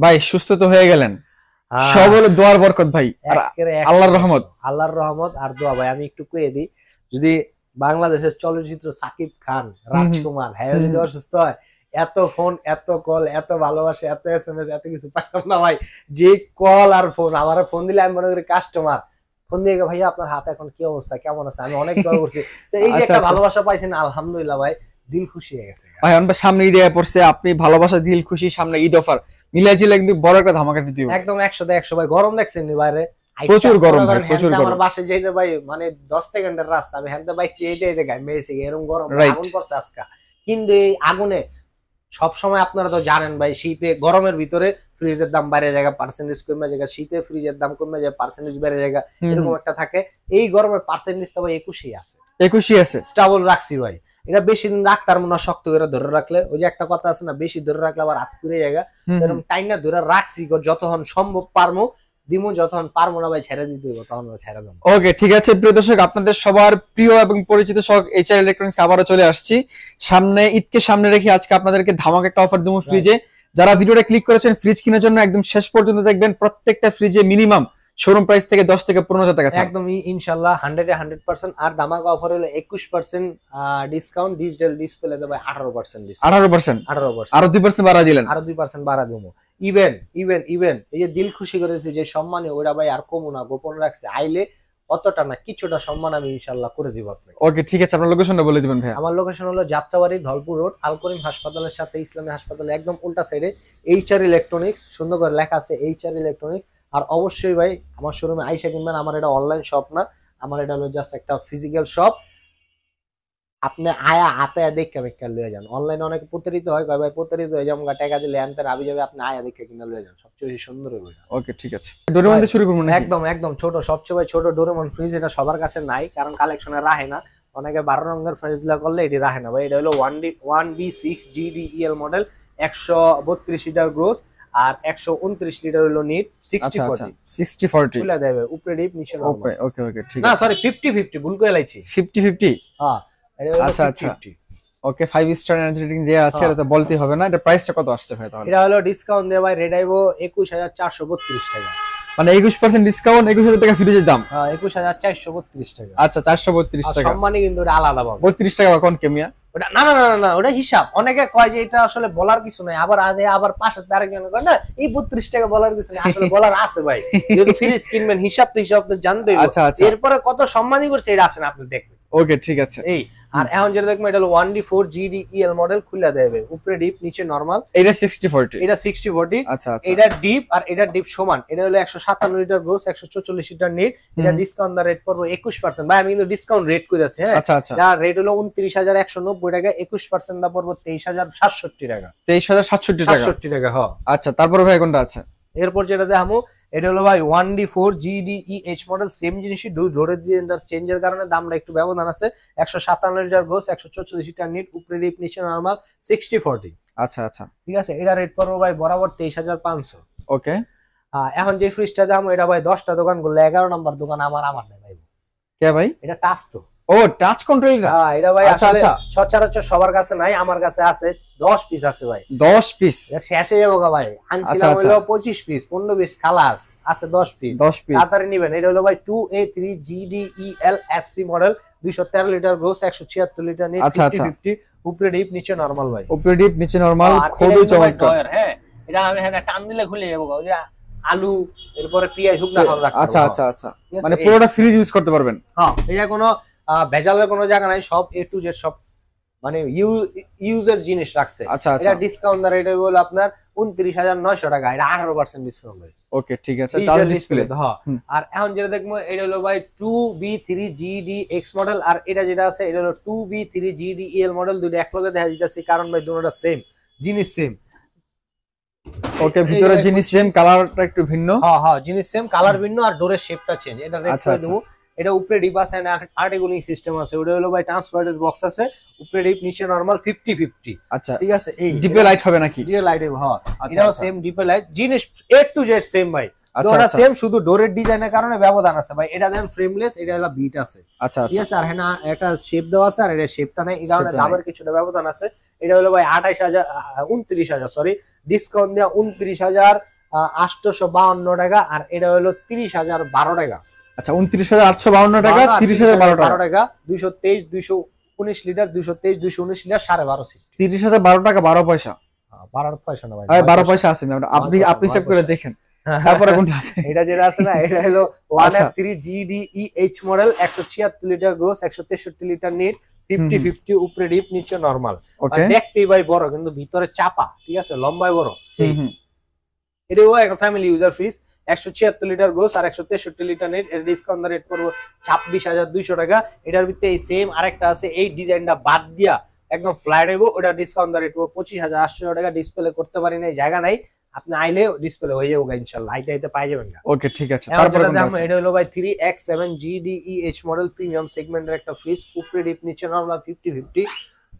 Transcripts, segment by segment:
ভাই সুস্থ তো হয়ে গেলেন, সব হলো দোয়ার বরকত ভাই আর আল্লাহর রহমত। আল্লাহর রহমত আর দোয়া ভাই। আমি একটু কয়ে দিই, যদি বাংলাদেশের চলচ্চিত্র সাকিব খান, রাজকুমার, হ্যাঁ যদি অসুস্থ হয়, এত ফোন, এত কল, এত ভালোবাসা, এত SMS, এত কিছু পাইলাম না ভাই। যে কল আর ফোন, আমার ফোন দিলে আমি মনে করি কাস্টমার ফোন দিয়ে, ভাইয়া আপনার হাত এখন কি অবস্থা, কেমন আছে, আমি অনেক দোয়া করছি। তো এই যে একটা ভালোবাসা পাইছেন, আলহামদুলিল্লাহ ভাই, দিল খুশি হয়ে গেছে ভাই। আমরা সামনে ঈদ পড়ছে, আপনি ভালোবাসা, দিল খুশি, সামনে ঈদ অফার মিলাইছিল, কিন্তু বড় একটা ধামাকা দিতে হবে একদম 100 ভাই। গরম দেখছেন নি বাইরে, প্রচুর গরম ভাই, প্রচুর গরম। আমার বাসায় যাইতে ভাই মানে 10 সেকেন্ডের রাস্তা, আমি হ্যান্ডে বাইক দিয়ে গায় মেরেছি, এরকম গরম, আগুন করছে আজকে। কিন্তু এই আগুনে সব সময় আপনারা তো জানেন ভাই, শীতে গরমের ভিতরে ফ্রিজের দাম বাইরে জায়গা, পার্সেন্টেজ কমে জায়গা, শীতে ফ্রিজের দাম কমে যায়, পার্সেন্টেজ বেড়ে জায়গা, এরকম একটা থাকে। এই গরমের পার্সেন্টেজ তো ভাই 21 আছে, 21 আছে, স্টেবল রাখছি ভাই। এটা বেশি দিন রাখতার মনে, শক্ত করে ধরে রাখলে, ওই যে একটা কথা আছে না, বেশি ধরে রাখলে আবার হাত পুড়ে জায়গা, এরকম টাইনা ধরে রাখছি, যতক্ষণ সম্ভব পারমু দিমু, যতক্ষণ পারমু না ভাই ছেড়ে দিতে হবে, তখন ছেড়ে দেবো। ওকে ঠিক আছে প্রিয় দর্শক, আপনাদের সবার প্রিয় এবং পরিচিত শখ এইচআর ইলেকট্রনিক্স আবারও চলে আসছি। সামনে ঈদকে সামনে রেখে আজকে আপনাদেরকে ধামাকা একটা অফার দেবো ফ্রিজে। যারা ভিডিওটা ক্লিক করেছেন ফ্রিজ কেনার জন্য একদম শেষ পর্যন্ত দেখবেন, প্রত্যেকটা ফ্রিজে মিনিমাম শোরুম প্রাইস থেকে 10 থেকে 15,000 টাকা ছাড়, একদম ইনশাআল্লাহ 100% আর ধামাকা অফার হলো 21% ডিসকাউন্ট, ডিজিটাল ডিসপ্লে দেবে 18% ডিসকাউন্ট, 18% আরো 2% বাড়া দিলেন, আরো 2% বাড়া দেবো। ইভেন এই যে দিল খুশি করেছে যে সম্মানে, ওটা ভাই আর কমু না, গোপন রাখছে, আইলে অতটা না কিছুটা সম্মান আমি ইনশাআল্লাহ করে দিব আপনাকে। ওকে ঠিক আছে, আপনার লোকেশনটা বলে দিবেন ভাই। আমার লোকেশন হলো যাত্রাবাড়ি, ধলপুর রোড, আল করিম হাসপাতালের সাথে ইসলামী হাসপাতালের একদম উল্টা সাইডে এইচআর ইলেকট্রনিক্স, সুন্দর করে লেখা আছে এইচআর ইলেকট্রনিক্স। আর অবশ্যই ভাই আমার শোরুমে আইসা কিনবেন, আমার এটা অনলাইন শপ না, আমার এটা হলো জাস্ট একটা ফিজিক্যাল শপ। আপনি আয়া হাতে দেখে বেকা লয়ে যান। অনলাইনে অনেক প্রতারিত হয়, ভাই প্রতারিত হয়ে যাম, টাকা দিলে আনতে আবি যাবে, আপনি আয়া দেখে কিনা লয়ে যান, সবচেয়ে বেশি সুন্দর হবে। ওকে ঠিক আছে, ডোরেমন দিয়ে শুরু করব নাকি? একদম ছোট, সবচেয়ে ভাই ছোট ডোরেমন ফ্রিজ, এটা সবার কাছে নাই, কারণ কালেকশনে রাখে না, অনেকে 12 রঙের ফ্রিজ করলে এটি রাখে না ভাই। এটা হলো 1B6 GDEL model, 132 litre gross আর 129 লিটার হলো নিট, 60/40 খুলে দেবে, উপরে ডিপ নিচে নরমাল। ওকে ঠিক আছে, না সরি 50/50 ভুল করে লাইছি, 50/50 হ্যাঁ আচ্ছা ওকে 5 স্টার এনার্জি রেটিং দেয়া আছে, এটা তো বলতে হবে না। এটা প্রাইসটা কত আসছে ভাই তাহলে? এটা হলো ডিসকাউন্ট দিয়ে ভাই রেড আইবো 21432 টাকা, মানে 21% ডিসকাউন্ট, 21000 টাকা ফ্রিজের দাম। হ্যাঁ 21432 টাকা। আচ্ছা 432 টাকা, সম্মানী কিন্তু এটা আলাদা পাবে। 32 টাকা কোন কেমিয়া ওটা না ওটা হিসাব। অনেকে কয় যে এটা আসলে বলার কিছু নাই, আবার পাশে আরেকজন কয় না এই 32 টাকা বলার কিছু নাই, আসলে বলার আছে ভাই। যদি ফ্রিজ কিনবেন হিসাব তো জানতেই হবে। আচ্ছা এরপরে কত সম্মানী করছে এটা আসেন আপনি দেখবেন। ওকে ঠিক আছে, এই আর এখন যেটা দেখবেন এটা হলো 1D4 GDEL মডেল, খুলে দেবে, উপরে ডিপ নিচে নরমাল। এটা 60/40, এটা 60/40। আচ্ছা এটা ডিপ আর এটা ডিপ সমান। এটা হলো 157 লিটার গ্রোস, 144 লিটার নিট। এটা ডিসকাউন্ট দা রেট পড়বে 21%। ভাই আমি কিন্তু ডিসকাউন্ট রেট কই আছে, হ্যাঁ আচ্ছা যার রেট হলো 29190 টাকা, 21% দা পড়বে 23067 টাকা, 23067 টাকা। হ্যাঁ আচ্ছা তারপর ভাই কোনটা আছে? এরপর যেটা দেখামু এটা হলো ভাই 1D4 GDEH মডেল, সেম জিনিসই, ডোরের চেঞ্জের কারণে দামটা একটু ব্যবধান আছে। 157 লিটার গ্রোস, 144 লিটার নিট, উপরে ডিপ নিচে নরমাল, 60/40। আচ্ছা ঠিক আছে, এটা রেট পড়বে ভাই বরাবর 23500। ওকে এখন যে ফ্রিজটা দাম, এটা ভাই 10টা দোকান করলে 11 নম্বর দোকান আমার নাই ভাই। কে ভাই? এটা টাচ তো, ও টাচ কন্ট্রোল। হ্যাঁ এটা ভাই আসলে সচরাচর সবার কাছে নাই, আমার কাছে আছে 10 পিস আছে ভাই। 10 পিস শেষে যাবো ভাই, আনছিলাম হলো 25 পিস, 15 পিস খালাস আছে, 10 পিস তাড়াতাড়ি নিবেন। এটা হলো ভাই 2A3 GDEL SC model, 213 litre gross, 176 litre NEET, 50/50, উপরে ডিপ নিচে নরমাল ভাই, উপরে ডিপ নিচে নরমাল, খুবই চমৎকার। হ্যাঁ এটা আমি টান দিলে খুলে যাবো, ওই আলু এরপরে পেঁয়াজ হুকনা খাওয়া রাখতে। আচ্ছা মানে পুরোটা ফ্রিজ ইউজ করতে পারবেন। হ্যাঁ এটা কোনো ভেজালের কোনো জায়গা নাই, সব A to Z সব মানে ইউজের জিনিস রাখছে। এটা ডিসকাউন্ট দা রেট হলো আপনার 29900 টাকা, এটা 18% ডিসকাউন্ট ভাই। ওকে ঠিক আছে, টাচ ডিসপ্লে। হ্যাঁ আর এখন যেটা দেখবো এটা হলো ভাই 2B3 GDX মডেল, আর এটা যেটা আছে এটা হলো 2B3 GDEL মডেল। দুটো একলগে দেখা যাচ্ছে কারণ ভাই দুটোটা সেম জিনিস, সেম। ওকে ভিতরে জিনিস সেম, কালারটা একটু ভিন্ন। হ্যাঁ জিনিস সেম, কালার ভিন্ন, আর ডোরের শেপটা চেঞ্জ। এটা রেট করে দেবো। এটা উপরে ডিপ আছে, আর্টিকুলিং সিস্টেম আছে। ওটা হলো ভাই ট্রান্সপারেন্ট বক্স আছে, উপরে ডিপ নিচে নরমাল, 50/50। আচ্ছা ঠিক আছে, এই ডিপে লাইট হবে নাকি? ডিপে লাইট হবে। হ্যাঁ এটাও সেম ডিপে লাইট, জিনিস A to Z সেম ভাই। আচ্ছা ওটা আচ্ছা সেম, শুধু ডোরের ডিজাইনের কারণে ব্যবধান আছে ভাই। এটা দেন ফ্রেমলেস, এটা হলো বিট আছে, আচ্ছা ঠিক আচ্ছা আছে। আর হ্যাঁ একটা শেপ দেওয়া আছে, আর এটা শেপটা নেই, এই কারণে Shape টা দামের কিছুটা ব্যবধান আছে। এটা হলো ভাই 28,000 29,000 সরি, ডিসকাউন্ট দেওয়া 29,852 টাকা। আর এটা হলো 30,012 টাকা। আচ্ছা 29,852 টাকা, 30,012 টাকা। 223 219 লিটার, 223 219 লিটার, 12.5 সিট। 30,012 টাকা 12 পয়সা। 12 পয়সা না ভাই, আরে 12 পয়সা আছে ম্যাম, আপনি আপনি সেভ করে দেখেন। তারপরে কোনটা আছে? এটা যেটা আছে না, এটা হলো 1F3 GDEH model, 176 litre gross, 163 litre NEET, 50-50 উপরে ডিপ, নিচে নরমাল। ওকে দেখতেই ভাই বড়, কিন্তু ভিতরে চাপা, ঠিক আছে, লম্বায় বড়। এটাও একটা family user fridge, 176 litre gross আর 163 লিটার নেট। এর ডিসকাউন্ট রেট পড়বো 26,200 টাকা। এটার ভিতরে এই সেম আরেকটা আছে, এই ডিজাইনটা বাদ দিয়া একদম ফ্ল্যাট হইব, ওটা ডিসকাউন্ট রেট পড়বো 25,800 টাকা। ডিসপ্লে করতে পারি না, জায়গা নাই, আপনি আইলে ডিসপ্লে হয়ে যাবে ইনশাআল্লাহ, আইতে আইতে পাই যাবেন না। ওকে ঠিক আছে, তারপরে কোনটা আছে? এটা হলো ভাই 3X7 GDEH মডেল, প্রিমিয়াম সেগমেন্টের একটা ফ্রিজ, উপরে ডিপ, নিচে নরমাল, 50-50,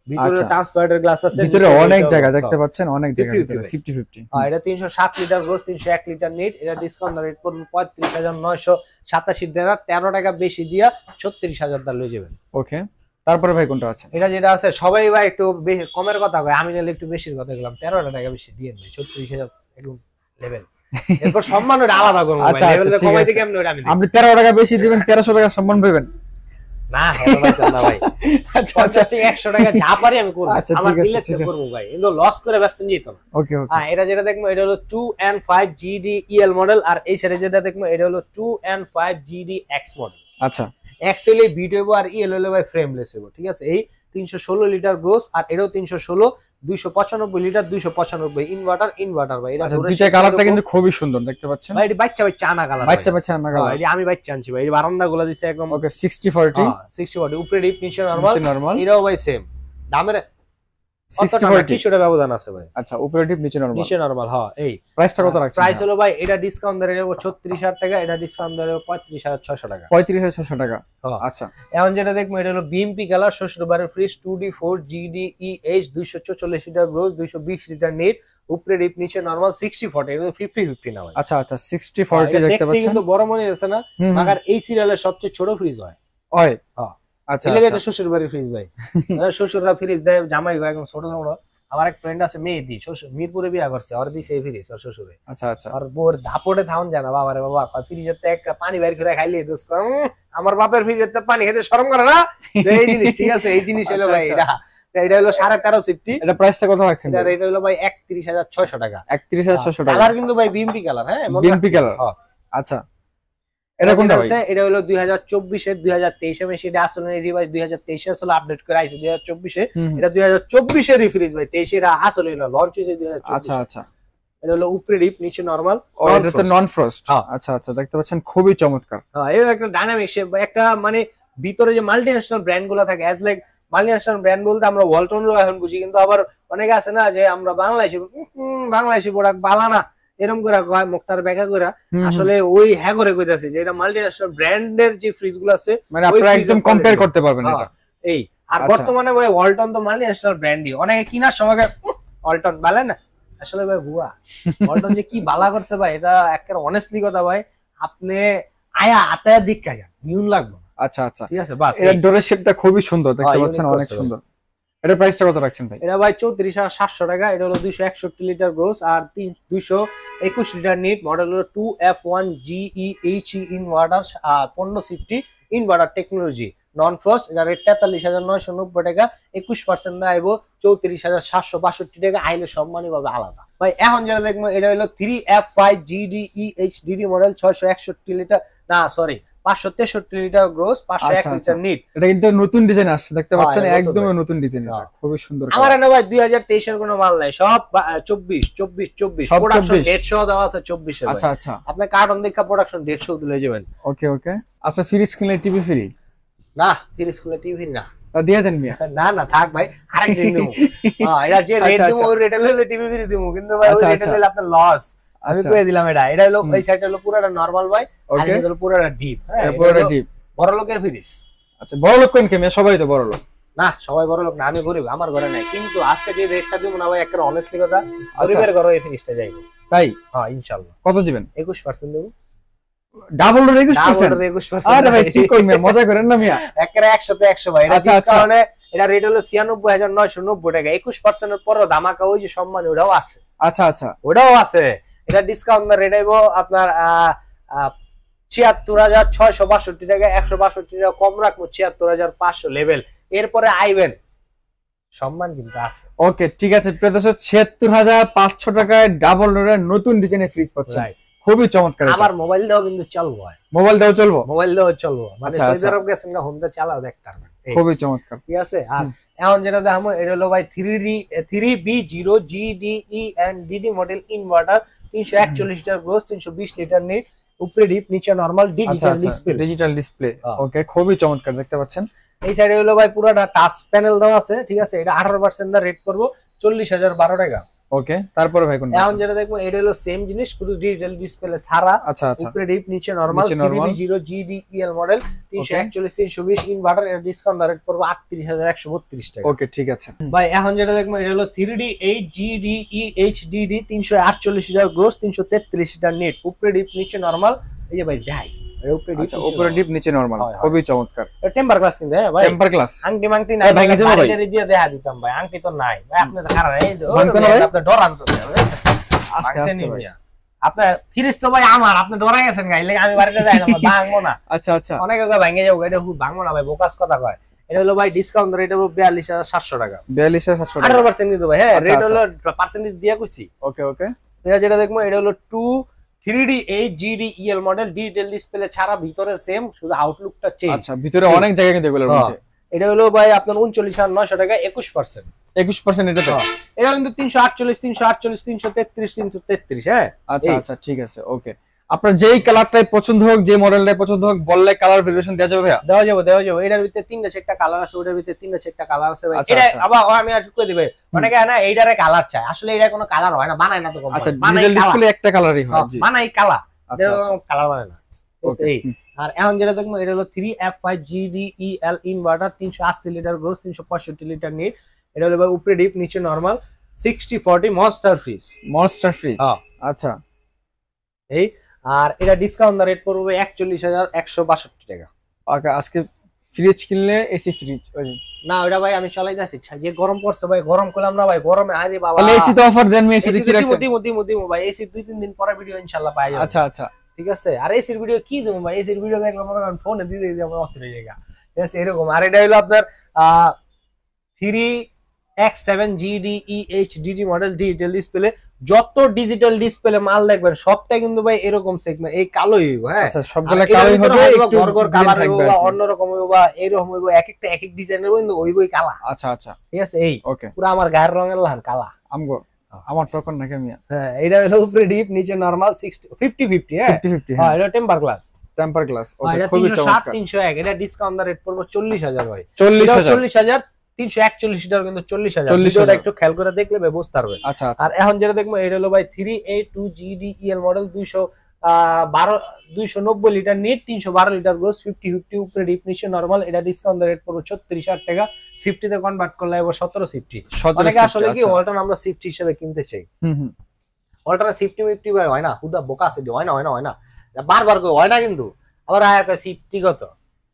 ভিতরে ট্রান্সপারেন্ট গ্লাস আছে, ভিতরে অনেক জায়গা দেখতে পাচ্ছেন, অনেক জায়গা ভিতরে 50-50। এটা 307 লিটার গ্রোস, 301 লিটার নিট। এটা ডিসকাউন্ট রেট পড়বে 35,987 টাকা, 13 টাকা বেশি দিয়া 36,000 দা লয়ে যাবেন। ওকে তারপরে ভাই কোনটা আছে? এটা যেটা আছে সবাই ভাই একটু কমের কথা কয়, আমি নিলে একটু বেশির কথা বললাম, 13 টাকা বেশি দিয়ে ভাই, 36,000 একদম লেভেল। এরপর সম্মান ওটা আলাদা করব ভাই, লেভেল কমাইতে কেমনে ওটা আমি আপনি 13 টাকা বেশি দিবেন, 1300 টাকা সম্মান পাবেন না। হ্যাঁ ভাই, আচ্ছা 50 টাকা 100 টাকা যা পারি আমি করব, আচ্ছা আমার ঠিক আছে দিলে ঠিক করব আছে। ভাই, কিন্তু লস করে ব্যস্ত নিত না। ওকে ওকে হ্যাঁ এটা যেটা দেখবো এটা হলো 2N5 GDEL মডেল, আর এই সাইডে যেটা দেখবো এটা হলো 2N5 GDX মডেল। আচ্ছা অ্যাকচুয়ালি বিট হইব আর ইএল হইলো ভাই ফ্রেমলেস হইব, ঠিক আছে। এই 316 লিটার গ্রোস, আর এটাও 316, 295 লিটার, 295 ইনভার্টার ভাই। এটা দুইটা কালারটা কিন্তু খুবই সুন্দর দেখতে পাচ্ছেন ভাই, এটা বাচ্চা আনা কালার, বাচ্চা বাচ্চা আনা কালার। এটা আমি বাচ্চা আনছি ভাই, এই বারান্দাগুলো দিছে একদম। ওকে 60-40 60 উপরে ডিপ, নিচে নরমাল। এটাও ভাই সেম দামের 60-40 কিছুটা ব্যবধান আছে ভাই। আচ্ছা উপরে ডিপ, নিচে নরমাল, নিচে নরমাল। হ্যাঁ এই প্রাইসটা কত রাখছেন? প্রাইস হলো ভাই, এটা ডিসকাউন্ট ধরে নেব 36,000 টাকা, এটা ডিসকাউন্ট ধরে 35,600 টাকা। 35,600 টাকা। আচ্ছা এখন যেটা দেখবো এটা হলো বিএমপি কালার, শ্বশুর বাড়ির fridge, 2D4 GDEH, 244 litre gross, 220 litre net, উপরে ডিপ, নিচে নরমাল, 60-40, এটা 50-50 না ভাই। আচ্ছা আচ্ছা 60-40 দেখতে পাচ্ছেন, কিন্তু বড় মনে হচ্ছে না, মাগার এই সিরিয়ালের সবচেয়ে ছোট ফ্রিজ হয়। ওই হ্যাঁ আচ্ছা এলাকায় তো আচ্ছা শ্বশুর বাড়ির ফ্রিজ ভাই, শ্বশুররা ফ্রিজ দেয়, জামাই হয় একদম ছোট ছোট। আমার এক ফ্রেন্ড আছে মেহেদি, শ্বশুর মিরপুরে বিয়া করছে, আর দিছে এই ফ্রিজ ওর শ্বশুরে। আচ্ছা আচ্ছা আর বোর ধাপড়ে ধাউন জানা, বাবা রে বাবা, ফ্রিজের তো একটা পানি বাইর করে খাইলে দোষ করে, আমার বাপের ফ্রিজের তো পানি খেতে শরম করে না। এই জিনিস ঠিক আছে, এই জিনিস হলো ভাই এটা। এটা হলো 13.5 সিফটি। এটা প্রাইসটা কত রাখছেন? এটা হলো ভাই 31,600 টাকা। 31,600 টাকা। কালার কিন্তু ভাই বিএমপি কালার, হ্যাঁ বিএমপি কালার। আচ্ছা এটা কোনটা ভাই? এটা হলো 2024 এর, 2023 এ মেশিন, এটা আসলে রিভাইজ 2023 এ আসলে আপডেট করে আইছে 2024 এ। এটা 2024 এর রিফ্রিজ ভাই, 23 এর আসলে না, লঞ্চ হইছে 2024। আচ্ছা আচ্ছা এটা হলো উপরে ডিপ, নিচে নরমাল। এটা তো নন ফ্রস্ট। আচ্ছা আচ্ছা দেখতে পাচ্ছেন খুবই চমৎকার। হ্যাঁ এই একটা ডাইনামিক শেপ, একটা মানে ভিতরে যে মাল্টিন্যাশনাল ব্র্যান্ড গুলো থাকে, অ্যাজ লাইক মাল্টিন্যাশনাল ব্র্যান্ড বলতে আমরা ওয়ালটন লো এখন বুঝি, কিন্তু আবার অনেকে আছে না যে আমরা বাংলাদেশি প্রোডাক্ট বালা না, এরকম করে কয় মুখটার ব্যাখ্যা করে, আসলে ওই হ্যাঁ করে কইতাছে যে এটা মাল্টিন্যাশনাল ব্র্যান্ডের যে ফ্রিজ গুলো আছে, মানে আপনারা একদম কম্পেয়ার করতে পারবেন এটা। এই আর বর্তমানে ভাই ওয়ালটন তো মাল্টিন্যাশনাল ব্র্যান্ডই, অনেকে কিনার সময় ওয়ালটন বালা না, আসলে ভাই ভুয়া। ওয়ালটন যে কি বালা করছে ভাই, এটা একেবারে অনেস্টলি কথা ভাই, আপনি আয়া আতায়া দিক্কা যান, নিউন লাগবে। আচ্ছা আচ্ছা ঠিক আছে বাস। এর ডোরের শেপটা খুবই সুন্দর দেখতে পাচ্ছেন, অনেক সুন্দর। এটা প্রাইসটা কত রাখছেন ভাই? এটা ভাই 34,700 টাকা। এটা হলো 261 লিটার গ্রোস আর 221 লিটার নিট। মডেল হলো 2F1 GEHE inverter, 1550 inverter technology, নন ফ্রস্ট। এটা রেট 43,990 টাকা, 21% না আইবো 34,762 টাকা। আইলে সম্মানী ভাবে আলাদা ভাই। এখন যেটা দেখবো এটা হলো 3F5 GDEHDD মডেল, 661 লিটার, না sorry 563 litre gross, 501 litre NEET. এটা কিন্তু নতুন ডিজাইন আসছে দেখতে পাচ্ছেন, একদম নতুন ডিজাইন, এটা খুবই সুন্দর। আমার না ভাই 2023 এর কোনো মাল নাই, সব 24 প্রোডাকশন 150 দেওয়া আছে 24 এর। আচ্ছা আচ্ছা আপনি কার্টন দেখা প্রোডাকশন 150 দিলে যাবেন। ওকে ওকে আচ্ছা ফ্রিজ কিনলে টিভি ফ্রি না, ফ্রিজ কিনলে টিভি না, তা দিয়ে দেন মিয়া। না না থাক ভাই, আরেক দিন দেবো। হ্যাঁ এটা যে রেট দেবো ওই রেট হলে টিভি ফ্রি দেবো, কিন্তু ভাই ওই রেট হলে আপনার লস। আমি কই দিলাম এটা। এটা হলো এই সাইডটা হলো পুরোটা নরমাল ভাই, আর এটা হলো পুরোটা ডিপ। হ্যাঁ পুরোটা ডিপ, বড় লোকের ফ্রিজ। আচ্ছা বড় লোক কোন কেমে? সবাই তো বড় লোক না, সবাই বড় লোক না, আমি গরিব, আমার ঘরে নাই। কিন্তু আজকে যে রেটটা দেবো না ভাই, একটা অনেস্টলি কথা, গরিবের ঘরে এই ফ্রিজটা যাইবো। তাই? হ্যাঁ ইনশাআল্লাহ। কত দিবেন? 21% দেবো। Double door 21%? 21%। আরে ভাই কি করবে, মজা করেন না মিয়া। একেবারে 100 তে 100 ভাই। এটা আচ্ছা, আচ্ছা। ডিসকাউন্টে এটা রেট হলো 96,990 টাকা। 21% এর পরও ধামাকা ওই যে সম্মান ওটাও আছে। আচ্ছা আচ্ছা, ওটাও আছে। এটা ডিসকাউন্ট রেট আইবো আপনার 76,662 টাকা। 162 টাকা কম রাখবো, 76,500 লেভেল। এরপরে আইবেন সম্মান কিন্তু আছে। ওকে ঠিক আছে প্রিয় দর্শক, 76,500 টাকায় ডাবল ডোরের নতুন ডিজাইনের ফ্রিজ পাচ্ছেন, Right. খুবই চমৎকার। আমার মোবাইল দিয়েও কিন্তু চলবো, মোবাইল দাও চলবো, মোবাইল দিয়েও চলবো। মানে আচ্ছা, সৌদি আচ্ছা। আরব গেছেন না, হোমটা চালাও দেখতে পারবেন। খুবই চমৎকার। ঠিক আছে। আর এখন যেটা দেখাবো এটা হলো ভাই 3B0 GDE and DD model inverter, 341 litre gross, 320 litre net, উপরে ডিপ নিচে normal, digital display. Digital display, okay খুবই চমৎকার দেখতে পাচ্ছেন। এই সাইডে হলো ভাই পুরোটা টাচ প্যানেল দেওয়া আছে। ঠিক আছে। এটা 18% দা রেট করব 40,012 টাকা। ওকে তারপরে ভাই কোনটা? এখন যেটা দেখবো এটা হলো সেম জিনিস, শুধু ডিজিটাল ডিসপ্লে ছাড়া। আচ্ছা আচ্ছা, উপরে ডিপ নিচে normal, 3B0 GDEL model, 341 320 inverter. এর ডিসকাউন্ট রেট করব 38,132 টাকা। ওকে ঠিক আছে ভাই এখন যেটা দেখবো এটা হলো 3D8 GDE HDD, 348 litre gross, 333 litre net, উপরে ডিপ নিচে নরমাল। এই যে ভাই দেখাই, উপরে ডিপ আচ্ছা, উপরে ডিপ নিচে নরমাল, হয়, হয়। খুবই চমৎকার। টেম্পার গ্লাস কিন্তু হ্যাঁ ভাই, টেম্পার গ্লাস। আংটি মাংটি নাই, ভেঙে যাবে ভাই, বাইরে দিয়ে দেখা দিতাম ভাই। আংটি তো নাই ভাই, আপনি তো খারাপ এই ভাঙতো না ভাই? আপনি ডরান তো আস্তে আস্তে ভাই। আপনার ফ্রিজ তো ভাই আমার, আপনি ডরা গেছেন গাইলে, আমি বাড়িতে যাই না, ভাঙবো না। আচ্ছা আচ্ছা, অনেকে কয় ভাঙে যাবো, এটা খুব ভাঙবো না ভাই, বোকাস কথা কয়। এটা হলো ভাই ডিসকাউন্ট রেট হলো 42,700 টাকা। 42,700 টাকা, 18% কিন্তু ভাই। হ্যাঁ আচ্ছা, রেট আচ্ছা। হলো পার্সেন্টেজ দিয়া কইছি। ওকে ওকে, এটা যেটা দেখবো এটা হলো 3D8 GDEL model, digital display ছাড়া, ভিতরে সেম, শুধু আউটলুকটা চেঞ্জ। আচ্ছা ভিতরে অনেক জায়গা কিন্তু এগুলোর মধ্যে। এটা হলো ভাই আপনার 39,900 টাকা, 21%। 21% এটাতে? এটা কিন্তু 348 348 333 333। হ্যাঁ আচ্ছা আচ্ছা ঠিক আছে, ওকে। আপনার যেই কালারটাই পছন্দ হোক, যে মডেলটাই পছন্দ হোক বললে কালার ভেরিয়েশন দেওয়া যাবে ভাইয়া? দেওয়া যাবে, দেওয়া যাবে। এটার ভিতরে 3টা 4টা কালার আছে, ওটার ভিতরে 3টা 4টা কালার আছে ভাই। আচ্ছা, এটা আচ্ছা। আবার আমি আর কই দিবে, অনেকে না এইটারে কালার চায়, আসলে এটা কোনো কালার হয় না, বানায় না তো কোম্পানি। আচ্ছা, ডিজিটাল ডিসপ্লে একটা কালারই হয়, জি। বানাই কালা, আচ্ছা, আচ্ছা। কালার বানায় না। ওকে, এই আর এখন যেটা দেখবো এটা হলো 3F5 GDEL inverter, 380 litre gross, 365 litre NEET. এটা হলো ভাই উপরে ডিপ নিচে normal, 60/40 monster fridge. Monster fridge, আচ্ছা। এই আর এটা ডিসকাউন্ট রেট পড়বে 41,162 টাকা। ওকে, আজকে ফ্রিজ কিনলে এসি ফ্রিজ না ওটা ভাই আমি চালাইতেছি, যে গরম পড়ছে ভাই, গরম করলাম না ভাই, গরমে আরে বাবা। তাহলে এসি তো অফার দেন, এসি কি রাখছেন? দিমু ভাই, এসি 2-3 দিন পরে ভিডিও ইনশাআল্লাহ পাই যাবেন। আচ্ছা আচ্ছা ঠিক আছে। আর এসির ভিডিও কি দেবো ভাই, এসির ভিডিও দেখলে মনে করেন ফোনে দিয়ে দিয়ে আমার অস্থির হয়ে যায়। ঠিক আছে এরকম। আর এটা হলো আপনার 3X7 GDE HDD model, digital display. যত ডিজিটাল ডিসপ্লে মাল দেখবেন সবটাই কিন্তু ভাই এরকম সেগমেন্ট, এই কালোই হইব। হ্যাঁ আচ্ছা, সবগুলা কালোই হবে, একটু গড়গড় কালার হইব থাকবে বা আর কি। অন্যরকম হইব বা এরকম হইব, এক একটা এক এক ডিজাইনের কিন্তু হইবই কালা। আচ্ছা আচ্ছা, ঠিক আছে। এই ওকে। পুরো আমার গায়ের রঙের লাহান কালা। আমগো আমার টকন নাকি মিয়া? হ্যাঁ এটা হলো উপরে ডিপ নিচে নরমাল, 50-50। হ্যাঁ 50-50, হ্যাঁ হ্যাঁ এটা টেম্পার গ্লাস। টেম্পার গ্লাস, ওকে এটা খুবই 307 চমৎকার। 301। এটা ডিসকাউন্ট রেট পড়বে 40,000 ভাই। 40,000 40,000 341 লিটার কিন্তু 40,000। 40,000 ভিডিওটা একটু খেয়াল করে দেখলে ভাই বুঝতে পারবেন। আচ্ছা আচ্ছা, আর এখন যেটা দেখবো এটা হলো ভাই 3A2 GDEL model, 290 litre NEET, 312 litre gross, 50-50 উপরে ডিপ নিচে নরমাল। এটা ডিসকাউন্ট রেট পড়বে 36,000 টাকা। সিফটিতে কনভার্ট করলে এবার 17 অনেকে আসলে কি অল্টার আমরা সিফটি হিসেবে কিনতে চাই। অল্টার সিফটি মিফটি ভাই হয় না, হুদা বোকা আছে, হয় না হয় না হয় না, বারবার করে হয় না কিন্তু। আবার আয়াতে সিফটি কত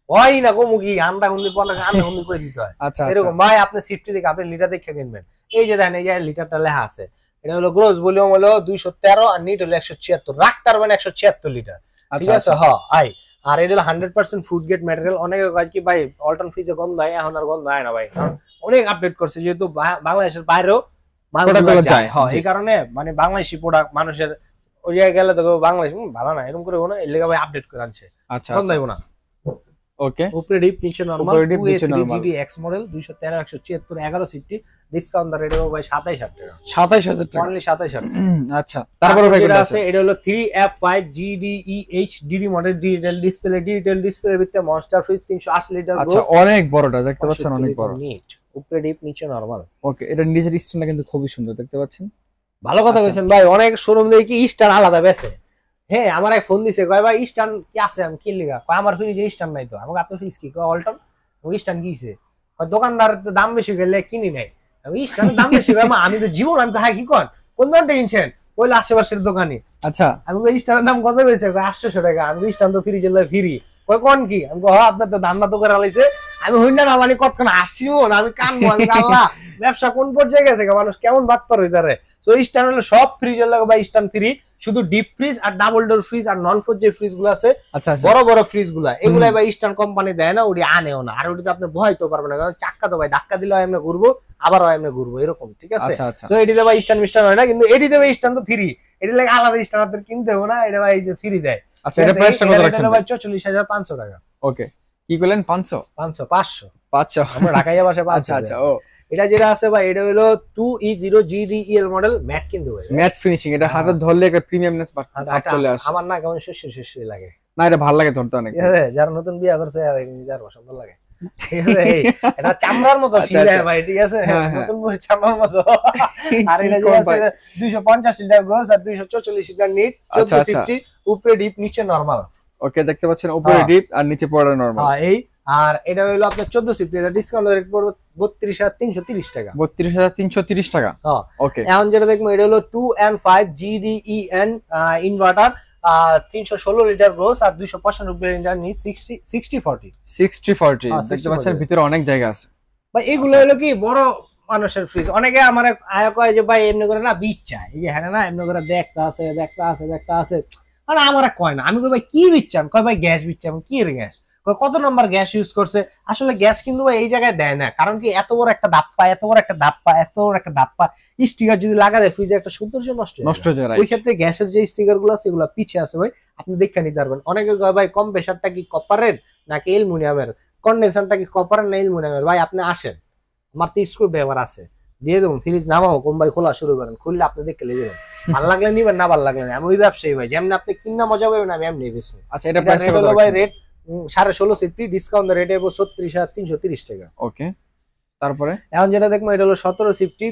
হয় না, কমু কি আন্ডা হুন্দি পড়লে আন্ডা হুন্দি করে দিতে হয়। আচ্ছা এরকম ভাই আপনি সিফটি দেখে আপনি লিটার দেখে কিনবেন। এই যে দেখেন এই যে লিটারটা লেখা আছে, এটা হলো গ্রোস ভলিউম হলো 213 আর নিট হলো 176, রাখতে পারবেন 176 লিটার। ঠিক আছে। হ্যাঁ আই আর এটা হলো 100% ফুড গ্রেড ম্যাটেরিয়াল। অনেকে কয় কি ভাই অল্টার ফ্রিজে গন্ধ হয়, এখন আর গন্ধ হয় না ভাই, কারণ অনেক আপডেট করছে, যেহেতু বাংলাদেশের বাইরেও মালগুলো যায়। হ্যাঁ এই কারণে মানে বাংলাদেশি প্রোডাক্ট মানুষের ওই জায়গায় গেলে তো বাংলাদেশ ভালো না, এরকম করে না, এর লেগে ভাই আপডেট করে আনছে। আচ্ছা গন্ধ হইব না। ওকে, উপরে ডিপ নিচে নরমাল, উপরে ডিপ নিচে normal, GDX model, 213 176 11 CFT. Discount rate হবে ভাই 27,000 টাকা। 27,000 টাকা, অনলি 27,000 টাকা। আচ্ছা তারপরে ভাই কোনটা আছে? এটা হলো 3F5 GDE HDD model, digital display. Digital ডিসপ্লের ভিতরে মনস্টার ফ্রিজ, 380 লিটার আচ্ছা অনেক বড়টা দেখতে পাচ্ছেন, অনেক বড়। নিট উপরে ডিপ নিচে নরমাল। ওকে, এটা নিচের স্ট্যান্ডটা কিন্তু খুবই সুন্দর দেখতে পাচ্ছেন। ভালো কথা বলেছেন ভাই, অনেক শোরুম দেখি কি স্টার আলাদা বেছে। হ্যাঁ আমার এক ফোন দিছে, কয় ভাই স্টান কি আছে, আমি কি লিগা কয় আমার ফ্রিজে স্টান নাই তো। আমাকে আপনার ফ্রিজ কি কয় অল্টন, ওই স্টান কিছে কয় দোকানদার তো দাম বেশি গেলে কিনি নাই, আমি স্টানের দাম বেশি কয় আমি তো জীবন আমি হ্যাঁ কি কোন কোন দোকান কিনছেন, ওই আশেপাশের দোকানে। আচ্ছা আমি কই স্ট্যান্ডের দাম কত কইছে? কই 800 টাকা। আমি কই স্ট্যান্ড তো ফ্রি জেলা ফ্রি। কই কোন কি? আমি কই হ্যাঁ আপনার তো ধান্দা তো করে লাইছে। আমি হইনা না মানে কতক্ষণ আসছিও না, আমি কানবো, আমি আল্লাহ ব্যবসা কোন পর্যায়ে গেছে, মানুষ কেমন বাটপার হইতারে। সো স্ট্যান্ড হলো সব ফ্রিজের লাগে ভাই, স্ট্যান্ড ফ্রি, শুধু ডিপ ফ্রিজ আর ডাবল ডোর ফ্রিজ আর নন ফ্রিজ যে ফ্রিজ গুলো আছে, আচ্ছা আচ্ছা বড় বড় ফ্রিজ গুলা, এগুলাই ভাই স্ট্যান্ড কোম্পানি দেয় না, ওটি আনেও না। আর ওটিতে আপনি বহাইতে পারবেন না, কারণ চাক্কা তো ভাই ধাক্কা দিলে এমনি ঘুরবো, আবার এমনি ঘুরবো, এরকম, ঠিক আছে। আচ্ছা আচ্ছা তো এটিতে ভাই স্ট্যান্ড মিস্ট্যান্ড হয় না, কিন্তু এটিতে ভাই স্ট্যান্ড তো ফ্রি। এটি লাগে আলাদা স্ট্যান্ড আপনাদের কিনতে হবে না, এটা ভাই ফ্রি দেয়। আচ্ছা এটা প্রাইসটা কত রাখছেন ভাই? 44,500 টাকা। ওকে, কি করলেন? 500 500 আমরা ঢাকাইয়া বাসা 500। আচ্ছা আচ্ছা ও এটা যেটা আছে ভাই, এটা হলো 2E0 GDEL মডেল, ম্যাট কিন্তু ভাই, ম্যাট ফিনিশিং, এটা হাতে ধরলে একটা প্রিমিয়ামনেস চলে আসে। আমার না কেমন শেষ লাগে না, এটা ভালো লাগে ধরতে অনেক। ঠিক আছে, যারা নতুন বিয়ে করছে আর যার পছন্দ লাগে, ঠিক আছে। এটা চামড়ার মতো ফিল হয় ভাই, ঠিক আছে, নতুন বই চামড়ার মতো। আর এটা যে আছে 250 লিটার গ্রস আর 244 লিটার নিট, 1450 উপরে ডিপ নিচে নরমাল। ওকে, দেখতে পাচ্ছেন উপরে ডিপ আর নিচে পড়া নরমাল। হ্যাঁ এই, আর এটা হলো আপনার 1450, এটা ডিসকাউন্ট রেট পড়বে 32,330 টাকা। 32,330 টাকা। হ্যাঁ ওকে, এখন যেটা দেখবো এটা হলো 2N5 GDEN inverter, 316 litre gross আর 295 লিটার নিট, 60/40 দেখতে পাচ্ছেন ভিতরে অনেক জায়গা আছে ভাই। এগুলো হলো কি বড় মানুষের ফ্রিজ। অনেকে আমার আয়া কয় যে ভাই এমনি করে না বিট চায়, এই যে হ্যাঁ না এমনি করে দেখতে আছে, মানে আমার কয় না। আমি কই ভাই কি বিট চান? কয় ভাই গ্যাস বিট চান। কি এর গ্যাস? কত নম্বর গ্যাস ইউজ করছে? আসলে গ্যাস কিন্তু ভাই এই জায়গায় দেয় না, কারণ কি এত বড় একটা ধাপ্পা স্টিকার যদি লাগা দেয় ফ্রিজে, একটা সৌন্দর্য নষ্ট হয়ে যায়। ওই ক্ষেত্রে গ্যাসের যে স্টিকার গুলো আছে এগুলো পিছে আছে ভাই, আপনি দেখে নিতে পারবেন। অনেকে কয় ভাই কম্প্রেসারটা কি কপারের নাকি অ্যালুমিনিয়ামের, কন্ডেন্সারটা কি কপারের না অ্যালুমিনিয়ামের। ভাই আপনি আসেন, আমার তো স্ক্রু ব্যবহার আছে, দিয়ে দেবো, ফ্রিজ নামাও, কম ভাই খোলা শুরু করেন, খুললে আপনি দেখে নিয়ে যাবেন, ভালো লাগলে নিবেন, না ভালো লাগলে না। আমি ওই ব্যবসায়ী ভাই, যেমন আপনি কিনা মজা পাবেন আমি এমনি বেশি। আচ্ছা এটা প্রাইস কত ভাই? রেট 16.5 ডিসকাউন্ট রেট এবো 36,330 টাকা। ওকে, তারপরে এখন যেটা দেখবো এটা হলো 1750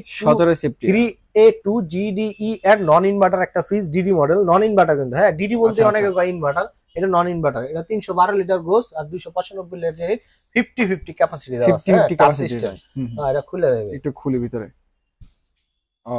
3A2 GDE এর নন ইনভার্টার একটা ফ্রিজ, ডিডি মডেল, নন ইনভার্টার কিন্তু, হ্যাঁ ডিডি বলতে অনেকে কয় ইনভার্টার, এটা নন ইনভার্টার। এটা 312 লিটার গ্রোস আর 295 লিটার 50-50 ক্যাপাসিটি দেওয়া আছে, 50 ক্যাপাসিটি। এটা খুলে দেবে, একটু খুলে ভিতরে। ও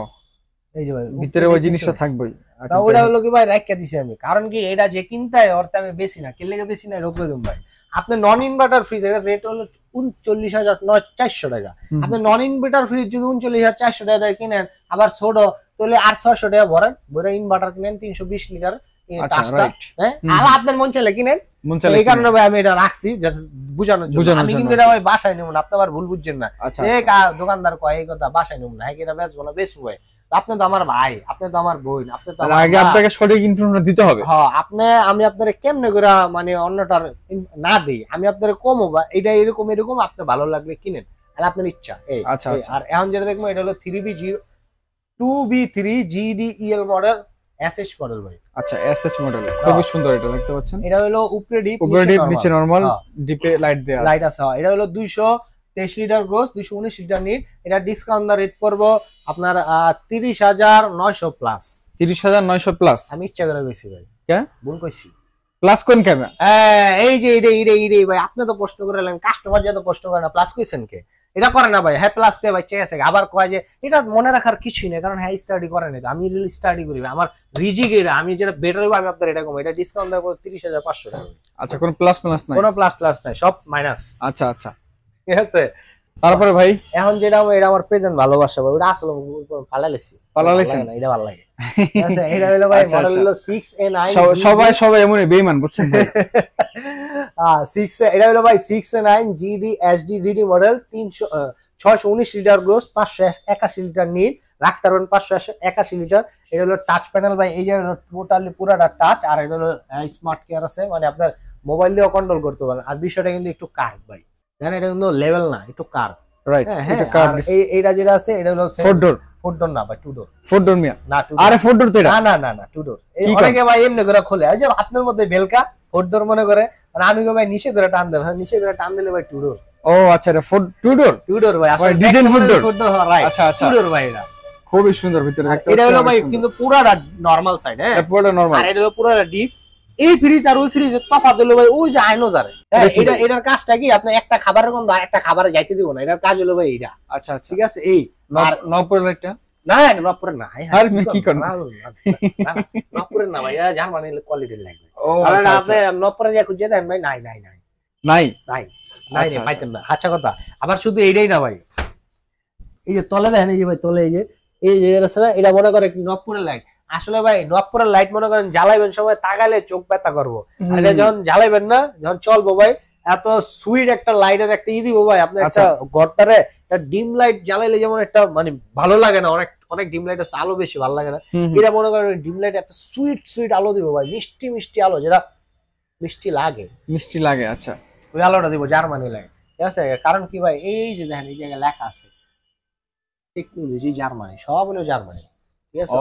এই যে ভাই ভিতরে ওই জিনিসটা থাকবেই। আচ্ছা ওটা হলো কি ভাই রাখিয়া দিছি আমি, কারণ কি এটা যে কিনতে হয় ওরতে আমি বেশি না, কেন লাগে বেশি না রোকলে দেব ভাই। আপনি নন ইনভার্টার ফ্রিজ এর রেট হলো 39,400 টাকা। আপনি নন ইনভার্টার ফ্রিজ যদি 39,400 টাকা দিয়ে কিনেন, আবার ছোট তাহলে 800 টাকা ভরেন, ভরে ইনভার্টার কিনেন 320 লিটার টাচটা, হ্যাঁ আলা আপনার মন চাইলে কিনেন। এই কারণে ভাই আমি এটা রাখছি জাস্ট বুঝানোর জন্য। আমি কিন্তু এটা ভাই বাসায় নেব না, আপনি আবার ভুল বুঝছেন না। এই দোকানদার কয় এই কথা, বাসায় নেব না, হ্যাঁ এটা বেচবো না, বেচবো ভাই। আপনি তো আমার ভাই, আপনি তো আমার বোন, আপনি তো আগে আপনাকে সঠিক ইনফরমেশন দিতে হবে। হ্যাঁ আমি আপনারে কেমনে করে মানে অন্যটার না দেই, আমি আপনারে কমও বা এটা এরকম আপনি ভালো লাগলে কিনেন, তাহলে আপনার ইচ্ছা। এই আচ্ছা আর এখন যেটা দেখবো এটা হলো 2B3 GDEL model, SS model ভাই। আচ্ছা এসএস মডেল, খুবই সুন্দর। এটা দেখতে পাচ্ছেন এটা হলো উপরে ডিপ নিচে নরমাল, ডিপে লাইট দেয়া আছে, লাইট আছে। এটা হলো 223 লিটার গ্রোস, 219 লিটার নিট। এটা ডিসকাউন্ট রেট পড়বো আপনার 30,900 প্লাস। 30,900 প্লাস। আমি ইচ্ছা করে কইছি ভাই, কে ভুল কইছি? প্লাস কোন ক্যামেরা? এই যে এইটাই ভাই, আপনি তো প্রশ্ন করলেন, কাস্টমার যে তো প্রশ্ন করে না প্লাস কইছেন কে? এটা করে না ভাই, হ্যাঁ প্লাস কে ভাই চেয়ে আছে, আবার কয় যে এটা মনে রাখার কিছুই নেই, কারণ হ্যাঁ স্টাডি করে না। আমি স্টাডি করি, আমার রিজিক এটা, আমি যেটা বেটার হইব আমি আপনার এটা কম। এটা ডিসকাউন্ট দেব 30,500 টাকা। আচ্ছা কোনো প্লাস নাই? কোনো প্লাস নাই, সব মাইনাস। আচ্ছা আচ্ছা ঠিক আছে। তারপরে ভাই এখন যেটা এটা আমার প্রেজেন্ট ভালোবাসা ভাই, ওটা আসলে পালালেছি না, এটা ভালো লাগে। আচ্ছা এটা হলো ভাই মডেল হলো 6A9। সবাই এমনই বেঈমান বুঝছেন ভাই। 6 এটা হলো ভাই 6A9 GD HD DD model, 619 litre gross, 581 litre NEET, রাখতে পারবেন 581 লিটার। এটা হলো টাচ প্যানেল ভাই, এই যে টোটালি পুরাটা টাচ। আর এটা হলো স্মার্ট কেয়ার আছে, মানে আপনার মোবাইল দিয়েও কন্ট্রোল করতে পারেন। আর বিষয়টা কিন্তু একটু কার্ভ ভাই, জানেন এটা কিন্তু লেভেল না, একটু কার্ভ। রাইট, এটা কার্ভ। এইটা যেটা আছে এটা হলো 4 ডোর না ভাই, 2 ডোর। 4 ডোর মিয়া না 2 আরে 4 ডোর তো এটা। না 2 ডোর। অনেকে ভাই এমনি করে খোলে, এই যে আপনার মধ্যে বেলকা 4 ডোর মনে করে, মানে আমি ভাই নিচে ধরে টান দেন, হ্যাঁ নিচে ধরে টান দিলে ভাই 2 ডোর। ও আচ্ছা এটা 2 ডোর ভাই, আসলে ডিজাইন 4 ডোর। রাইট, আচ্ছা আচ্ছা 2 ডোর ভাই। এটা খুবই সুন্দর ভিতরে দেখতে। এটা হলো ভাই কিন্তু পুরাটা নরমাল সাইড, হ্যাঁ এটা পুরোটা নরমাল। আর এটা হলো পুরাটা ডিপ। এই ফ্রিজ আর ওই ফ্রিজের তফাৎ হলো ভাই ওই যে আইনোজারে, হ্যাঁ এটার কাজটা কি, আপনি একটা খাবারের গন্ধ আর একটা খাবারে যাইতে দিব না, এটার কাজ হলো ভাই এইটা। আচ্ছা আচ্ছা ঠিক আছে। এই আর নপর লাইটটা না নপুরের না আর কি করেন? নপুরের না ভাই, জার্মানি কোয়ালিটির লাগবে। ও আপনি আচ্ছা আচ্ছা, নপুরে যা খুঁজে দেন ভাই, নাই নাই নাই নাই নাই নাই আচ্ছা, পাইতেন না। আচ্ছা কথা, আবার শুধু এইটাই না ভাই, এই যে তলে দেখেন, এই যে ভাই তলে এই যে আছে না, এটা মনে করে নপুরের লাইট। আসলে ভাই নপুরের লাইট মনে করেন জ্বালাইবেন সময় তাকালে চোখ ব্যথা করবো, আর এটা যখন জ্বালাইবেন না, যখন চলবো ভাই, এত সুইট একটা লাইটের একটা দিব ভাই আপনি, একটা ঘরটারে একটা ডিম লাইট জ্বালাইলে যেমন একটা মানে ভালো লাগে না, অনেক অনেক ডিম লাইট আছে আলো বেশি ভালো লাগে না, এটা মনে করেন ডিম লাইট এত সুইট সুইট আলো দিব ভাই, মিষ্টি মিষ্টি আলো, যেটা মিষ্টি লাগে, মিষ্টি লাগে। আচ্ছা, ওই আলোটা দিব, জার্মানি লাইট। ঠিক আছে, কারণ কি ভাই, এই যে দেখেন এই জায়গায় লেখা আছে টেকনোলজি জার্মানি, সব হলো জার্মানি। ঠিক আছে,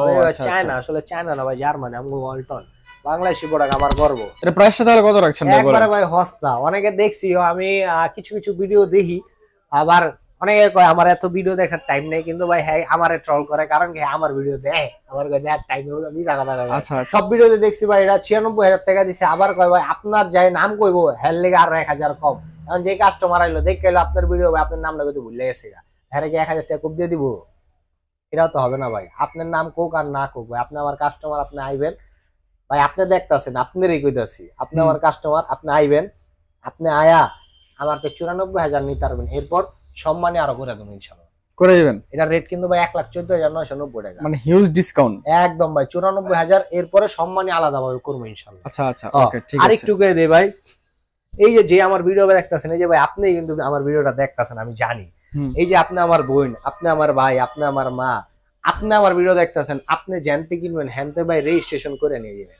চায়না, আসলে চায়না না ভাই, জার্মানি। আমি ওয়ালটন বাংলাদেশি প্রোডাক্ট, আমার গর্ব। এটা প্রাইসটা তাহলে কত রাখছেন ভাই? একবারে ভাই হস্তা, অনেকে দেখছি আমি কিছু কিছু ভিডিও দেখি, আবার অনেকে কয় আমার এত ভিডিও দেখার টাইম নেই, কিন্তু ভাই হ্যাঁ আমারে ট্রল করে, কারণ কি আমার ভিডিও দেয়, আমার কয় দেখার টাইম নেই, মিছা কথা কয়। আচ্ছা আচ্ছা, সব ভিডিওতে দেখছি ভাই এটা 96,000 টাকা দিছে, আবার কয় ভাই আপনার যাই নাম কইবো হেল লেগে আর 1,000 কম। এখন যে কাস্টমার আইলো দেখে এলো আপনার ভিডিও, ভাই আপনার নাম লাগাতে ভুলে গেছে, হ্যাঁ কি 1,000 টাকা কম দিয়ে দিব? এটাও তো হবে না ভাই, আপনার নাম কোক আর না কোক ভাই, আপনি আমার কাস্টমার, আপনি আইবেন ভাই, আপনি দেখতেছেন, আপনারই কইতাছি, আপনি আমার কাস্টমার, আপনি আইবেন, আপনি আয়া আমাকে 94,000 নিতে পারবেন, এরপর সম্মানে আরো করে দেবো ইনশাল্লাহ, করে দিবেন। এটা রেট কিন্তু ভাই 1,14,990 টাকা, মানে হিউজ ডিসকাউন্ট একদম ভাই 94,000, এরপরে সম্মানে আলাদা ভাবে করবো ইনশাল্লাহ। আচ্ছা আচ্ছা, ওকে ঠিক আছে। আরেকটু কয়ে দেই ভাই, এই যে আমার ভিডিও দেখতেছেন, এই যে ভাই আপনি কিন্তু আমার ভিডিওটা দেখতেছেন, আমি জানি, এই যে আপনি আমার বোন, আপনি আমার ভাই, আপনি আমার মা, আপনি আমার ভিডিও দেখতেছেন, আপনি জানতে কিনবেন হ্যান্তে ভাই রেজিস্ট্রেশন করে নিয়ে যাবেন,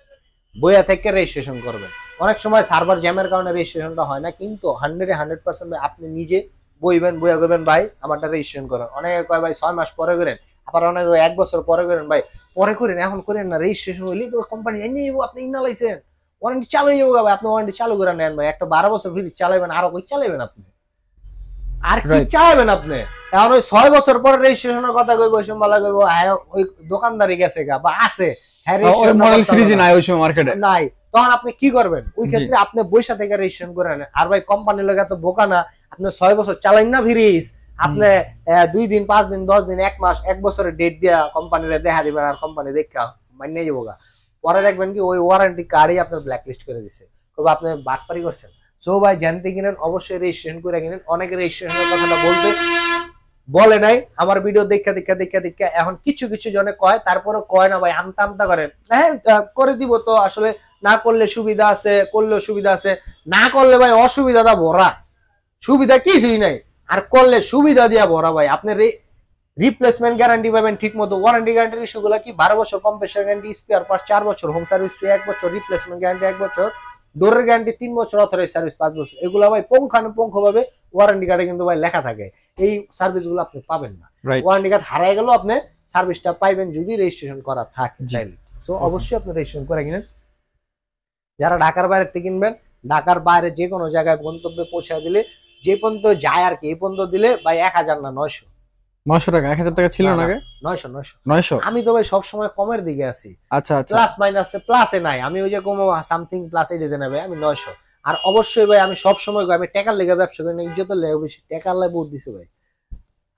বইয়া থেকে রেজিস্ট্রেশন করবেন। অনেক সময় সার্ভার জ্যামের কারণে রেজিস্ট্রেশনটা হয় না, কিন্তু 100% আপনি নিজে বইবেন, বইয়া করবেন ভাই আমারটা রেজিস্ট্রেশন করেন। অনেকে কয় ভাই 6 মাস পরে করেন, আবার অনেকে 1 বছর পরে করেন, ভাই পরে করেন, এখন করেন না, রেজিস্ট্রেশন হইলেই তো কোম্পানি এনে যাবো, আপনি ইনা লাইছেন, ওয়ারেন্টি চালু হয়ে যাবো ভাই, আপনি ওয়ারেন্টি চালু করে নেন ভাই, একটা 12 বছর ফ্রিজ চালাবেন, আরো কই চালাবেন আপনি, আর কি চালাবেন আপনি? এখন ওই 6 বছর পরে রেজিস্ট্রেশনের কথা কইবো, ওই সময় কইবো হ্যাঁ ওই দোকানদারি গেছে গা, বা আছে হ্যাঁ রেজিস্ট্রেশন মডেল ফ্রিজ নাই ওই সময় মার্কেটে নাই, তখন আপনি কি করবেন? ওই ক্ষেত্রে আপনি বৈশা থেকে রেজিস্ট্রেশন করে নেন। আর ভাই কোম্পানির লোক এত বোকা না, আপনি 6 বছর চালাইন না ফ্রিজ, আপনি 2 দিন 5 দিন 10 দিন 1 মাস 1 বছরের ডেট দিয়া কোম্পানিরে দেখা দিবেন, আর কোম্পানি দেখা মাইনে যাবো গা, পরে দেখবেন কি ওই ওয়ারেন্টি কার্ডই আপনার ব্ল্যাকলিস্ট করে দিছে, তবে আপনি বাটপারি করছেন। সো ভাই জানতে কিনেন, অবশ্যই রেজিস্ট্রেশন করে কিনেন। অনেকে রেজিস্ট্রেশনের কথাটা বলে নাই, আমার ভিডিও দেখা এখন কিছু কিছু জনে কয়, তারপরে কয় না ভাই, আমতা আমতা করেন, হ্যাঁ করে দিব তো, আসলে না করলে সুবিধা আছে, করলেও সুবিধা আছে, না করলে ভাই অসুবিধাটা ভরা, সুবিধা কিছুই নাই, আর করলে সুবিধা দিয়া ভরা ভাই। আপনার রিপ্লেসমেন্ট গ্যারান্টি পাবেন ঠিক মতো, ওয়ারেন্টি গ্যারান্টির ইস্যুগুলো কি 12 বছর কম্প্রেসার গ্যারান্টি, স্পেয়ার পার্টস 4 বছর, হোম সার্ভিস ফ্রি 1 বছর, রিপ্লেসমেন্ট গ্যারান্টি 1 বছর, ডোরের গ্যারান্টি 3 বছর, অথরাইজ সার্ভিস 5 বছর। এগুলো ভাই পুঙ্খানুপুঙ্খ ভাবে ওয়ারেন্টি কার্ডে কিন্তু ভাই লেখা থাকে, এই সার্ভিসগুলো আপনি পাবেন না। ওয়ারেন্টি কার্ড হারায় গেল, আপনি সার্ভিসটা পাইবেন যদি রেজিস্ট্রেশন করা থাকে চাইলে। সো অবশ্যই আপনি রেজিস্ট্রেশন করে কিনেন। যারা ঢাকার বাইরে থেকে কিনবেন, ঢাকার বাইরে যে কোনো জায়গায় গন্তব্যে পৌঁছায় দিলে, যে পর্যন্ত যায় আর কি, এই পর্যন্ত দিলে ভাই 1000 না 900 টাকা, 1000 টাকা ছিল না আগে, 900। আমি তো ভাই সবসময় কমের দিকে আছি। আচ্ছা আচ্ছা, প্লাস মাইনাসে, প্লাসে নাই, আমি ওই যে কমো সামথিং প্লাসে দিতে নেবে, আমি 900। আর অবশ্যই ভাই আমি সবসময় আমি টাকার লেগে ব্যবসা করি না, ইজ্জতের লেগে বেশি, টাকার লেগে বহুত দিছে ভাই।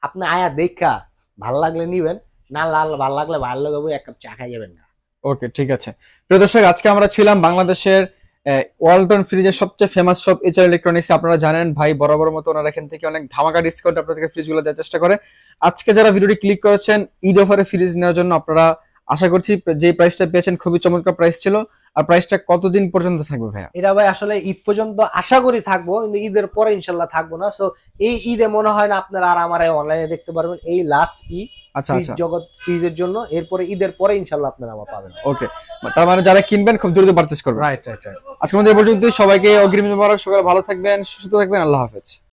আপনি আয়া দেখা ভালো লাগলে নিবেন, না ভালো লাগলে ভালো লাগবে, এক কাপ চা খাই যাবেন না। ওকে ঠিক আছে। প্রিয় দর্শক, আজকে আমরা ছিলাম বাংলাদেশের ওয়ালটন ফ্রিজের সবচেয়ে ফেমাস শপ এইচআর ইলেকট্রনিক্স। আপনারা জানেন ভাই বরাবর মতো ওনারা এখান থেকে অনেক ধামাকা ডিসকাউন্ট আপনাদেরকে ফ্রিজগুলো দেওয়ার চেষ্টা করে। আজকে যারা ভিডিওটি ক্লিক করেছেন ঈদ অফারে ফ্রিজ নেওয়ার জন্য, আপনারা আশা করছি যে প্রাইসটা পেয়েছেন খুবই চমৎকার প্রাইস ছিল। আর প্রাইসটা কতদিন পর্যন্ত থাকবে ভাইয়া? এটা ভাই আসলে ঈদ পর্যন্ত আশা করি থাকবো, কিন্তু ঈদের পরে ইনশাল্লাহ থাকবো না। সো এই ঈদে মনে হয় না আপনারা আর আমার অনলাইনে দেখতে পারবেন, এই লাস্ট ঈদ জগৎ ফ্রিজের জন্য, এরপরে ঈদের পরে ইনশাল্লাহ আপনারা আমার পাবেন। ওকে, তার মানে যারা কিনবেন খুব দ্রুত পারচেজ করবেন। রাইট। আজকে আমাদের এই পর্যন্ত, সবাইকে অগ্রিম মোবারক, সকালে ভালো থাকবেন, সুস্থ থাকবেন, আল্লাহ হাফেজ।